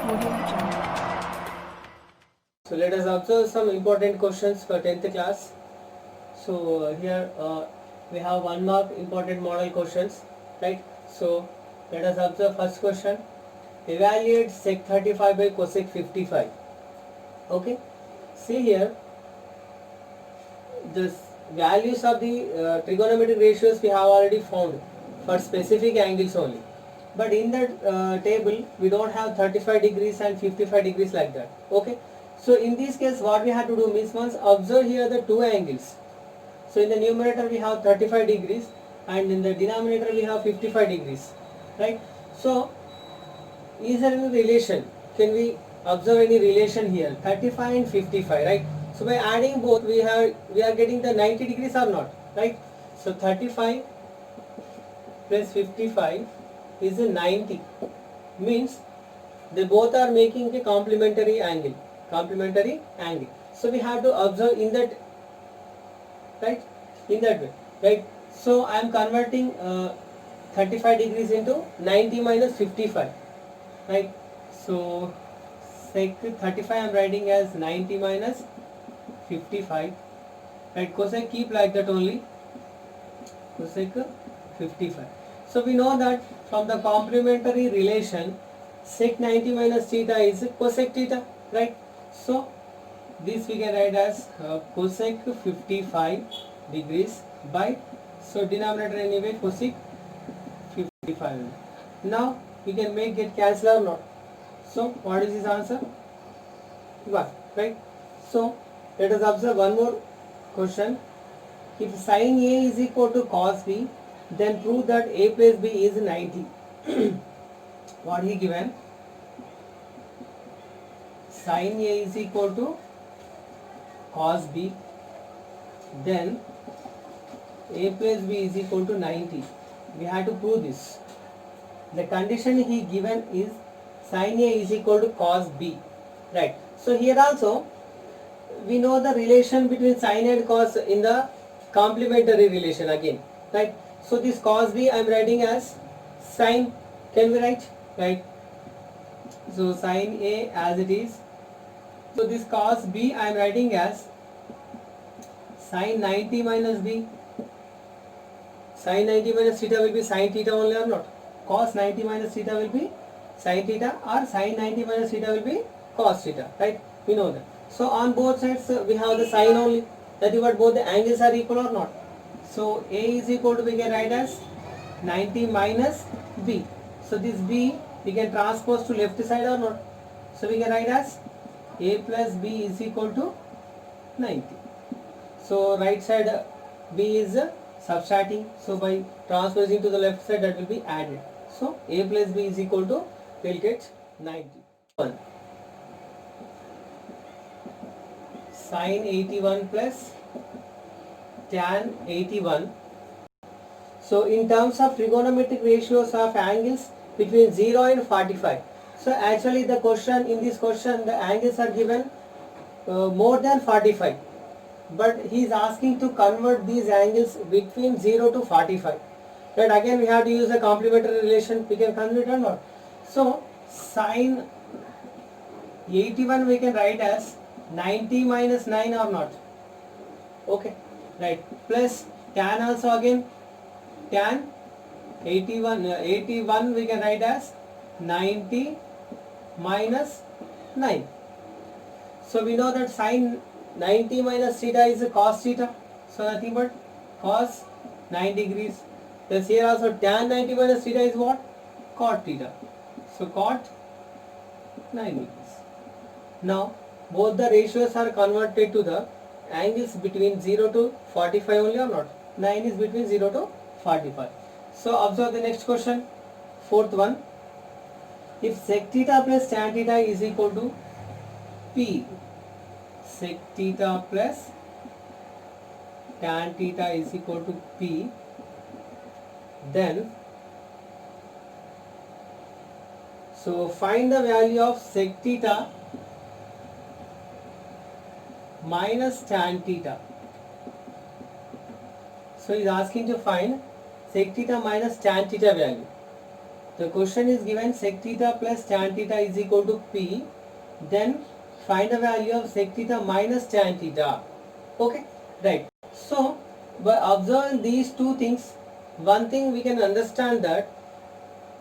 Audio Jungle. So let us observe some important questions for 10th class. So here we have 1 mark important model questions, right? So let us observe first question. Evaluate sec 35 by cosec 55. Okay. See here the values of the trigonometric ratios we have already found for specific angles only. But in that table we don't have 35 degrees and 55 degrees like that. Okay. So in this case what we have to do means once observe here the two angles. So in the numerator we have 35 degrees and in the denominator we have 55 degrees, right? So is there any relation? Can we observe any relation here? 35 and 55, right? So by adding both we are getting the 90 degrees or not, right? So 35 plus 55 is a 90, means they both are making a complementary angle. So we have to observe in that, right, in that way, right? So I am converting 35 degrees into 90 minus 55, right? So sec 35 I am writing as 90 minus 55, right? Cosec keep like that only, cosec 55. So we know that from the complementary relation sec 90 minus theta is cosec theta, right? So this we can write as cosec 55 degrees by, so denominator anyway cosec 55. Now we can make it cancel or not. So what is his answer? 1, right? So let us observe one more question. If sin A is equal to cos B, then prove that A plus B is 90. What he given? Sin A is equal to cos B, then A plus B is equal to 90. We have to prove this. The condition he given is sin A is equal to cos B, right? So here also we know the relation between sin and cos in the complementary relation again, right? So this cos B I am writing as sin. Can we write? Right. So sin A as it is. So this cos B I am writing as sin 90 minus B. Sin 90 minus theta will be sin theta only or not? Cos 90 minus theta will be sin theta, or sin 90 minus theta will be cos theta, right? We know that. So on both sides we have the sin only. That is what both the angles are equal or not. So A is equal to, we can write as 90 minus B. So this B we can transpose to left side or not. So we can write as A plus B is equal to 90. So right side B is subtracting. So by transposing to the left side that will be added. So A plus B is equal to, we will get 90. 1. Sin 81 plus tan 81. So in terms of trigonometric ratios of angles between 0 and 45. So actually the question, in this question the angles are given more than 45. But he is asking to convert these angles between 0 to 45. Right, again we have to use a complementary relation. We can convert or not. So sin 81 we can write as 90 minus 9 or not. Okay, right, plus tan also again, tan 81 we can write as 90 minus 9. So we know that sin 90 minus theta is cos theta. So nothing but cos 9 degrees. Plus here also tan 90 minus theta is what? Cot theta. So cot 9 degrees. Now both the ratios are converted to the angles between 0 to 45 only or not? 9 is between 0 to 45. So observe the next question. Fourth one. If sec theta plus tan theta is equal to P, sec theta plus tan theta is equal to P, then so find the value of sec theta minus tan theta. So he is asking to find sec theta minus tan theta value. The question is given sec theta plus tan theta is equal to P. Then find the value of sec theta minus tan theta. Okay, right. So by observing these two things, one thing we can understand that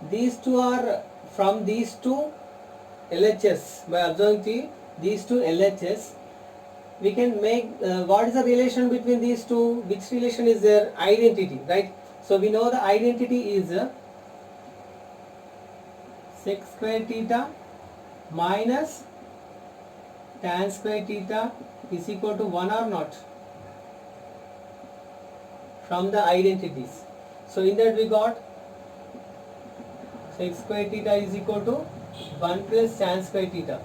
these two are from these two LHS. By observing these two LHS, we can make what is the relation between these two? Which relation is their identity, right? So we know the identity is sec square theta minus tan square theta is equal to 1 or not, from the identities. So in that we got sec square theta is equal to 1 plus tan square theta.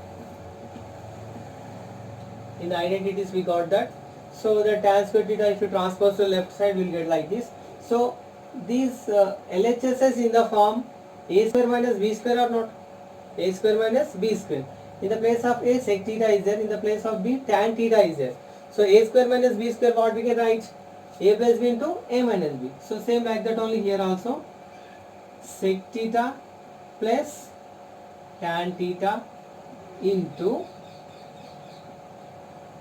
In the identities we got that. So the tan square theta, if you transpose to the left side, we will get like this. So these LHSs in the form a square minus b square or not? A square minus b square. In the place of a, sec theta is there. In the place of b, tan theta is there. So a square minus b square, what we can write? A plus b into a minus b. So same like that only here also. Sec theta plus tan theta into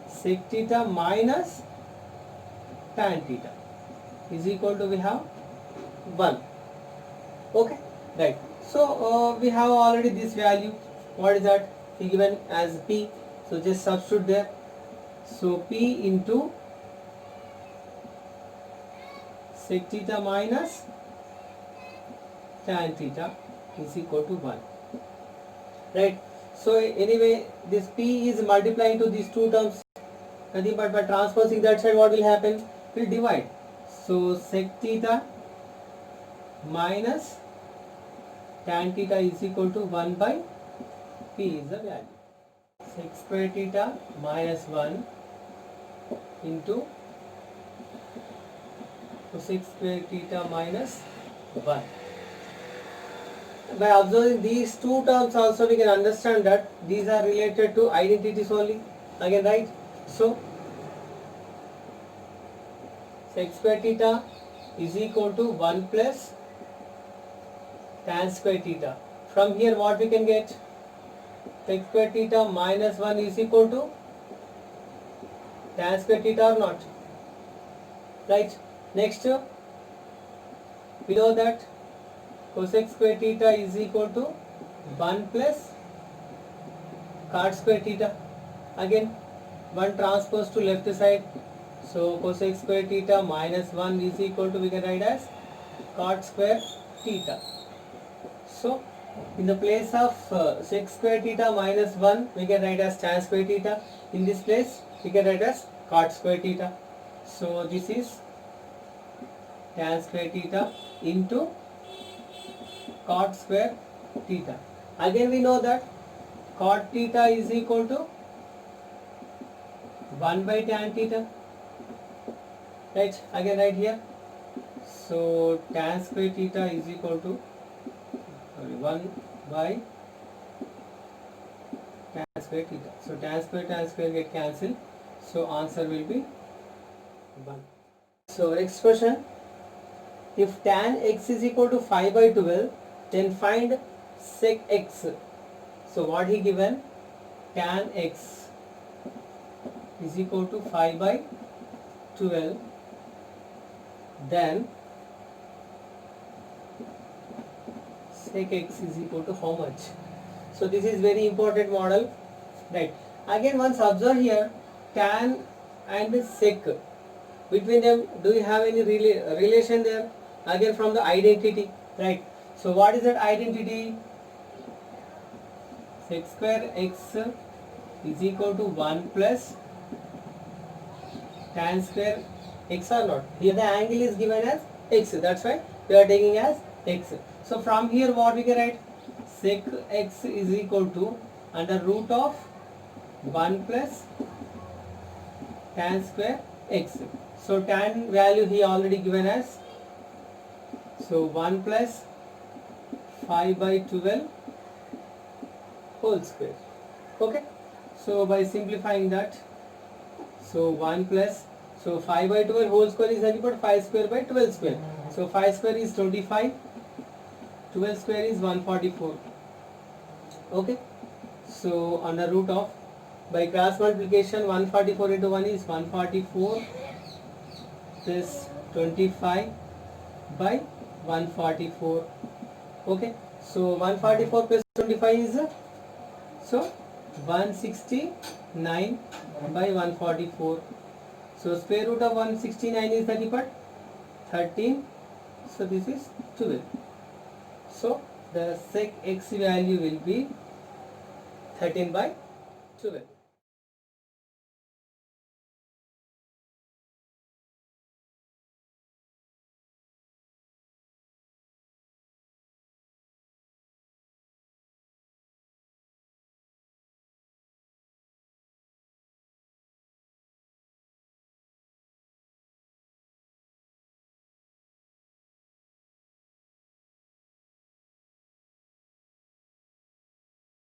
sec theta minus tan theta is equal to, we have 1. Okay, right. So we have already this value. What is that? Given as P. So just substitute there. So P into sec theta minus tan theta is equal to 1. Right. So anyway, this P is multiplying to these two terms. Nothing but by transposing that side, what will happen? Will divide. So sec theta minus tan theta is equal to 1 by P is the value. Sec square theta minus 1 into cosec square theta minus 1. By observing these two terms also, we can understand that these are related to identities only. Again, right? So sec square theta is equal to 1 plus tan square theta. From here what we can get? Sec square theta minus 1 is equal to tan square theta or not? Right. Next, we know that cosec square theta is equal to 1 plus cot square theta. Again, 1 transpose to left side. So cosec square theta minus 1 is equal to, we can write as cot square theta. So in the place of sec square theta minus 1, we can write as tan square theta. In this place, we can write as cot square theta. So this is tan square theta into cot square theta. Again we know that cot theta is equal to 1 by tan theta. Right, again right here. So tan square theta is equal to 1 by tan square theta. So tan square get cancelled. So answer will be 1. So next question. If tan x is equal to 5 by 12, then find sec x. So what he given? Tan x is equal to 5 by 12. Then sec x is equal to how much? So this is very important model, right? Again once observe here, tan and sec, between them do you have any relation there? Again from the identity, right? So what is that identity? Sec square x is equal to 1 plus tan square x or not? Here the angle is given as x, that's why we are taking as x. So from here what we can write? Sec x is equal to under root of 1 plus tan square x. So tan value he already given as, so 1 plus 5 by 12 whole square. Okay, so by simplifying that, so 1 plus, so 5 by 12 whole square is nothing but 5 square by 12 square. So 5 square is 25 12 square is 144. Okay, so under root of, by cross multiplication, 144 into 1 is 144 plus 25 by 144. Okay, so 144 plus 25 is so 169 by 144. So square root of 169 is nothing but 13. So this is 12. So the sec x value will be 13 by 12.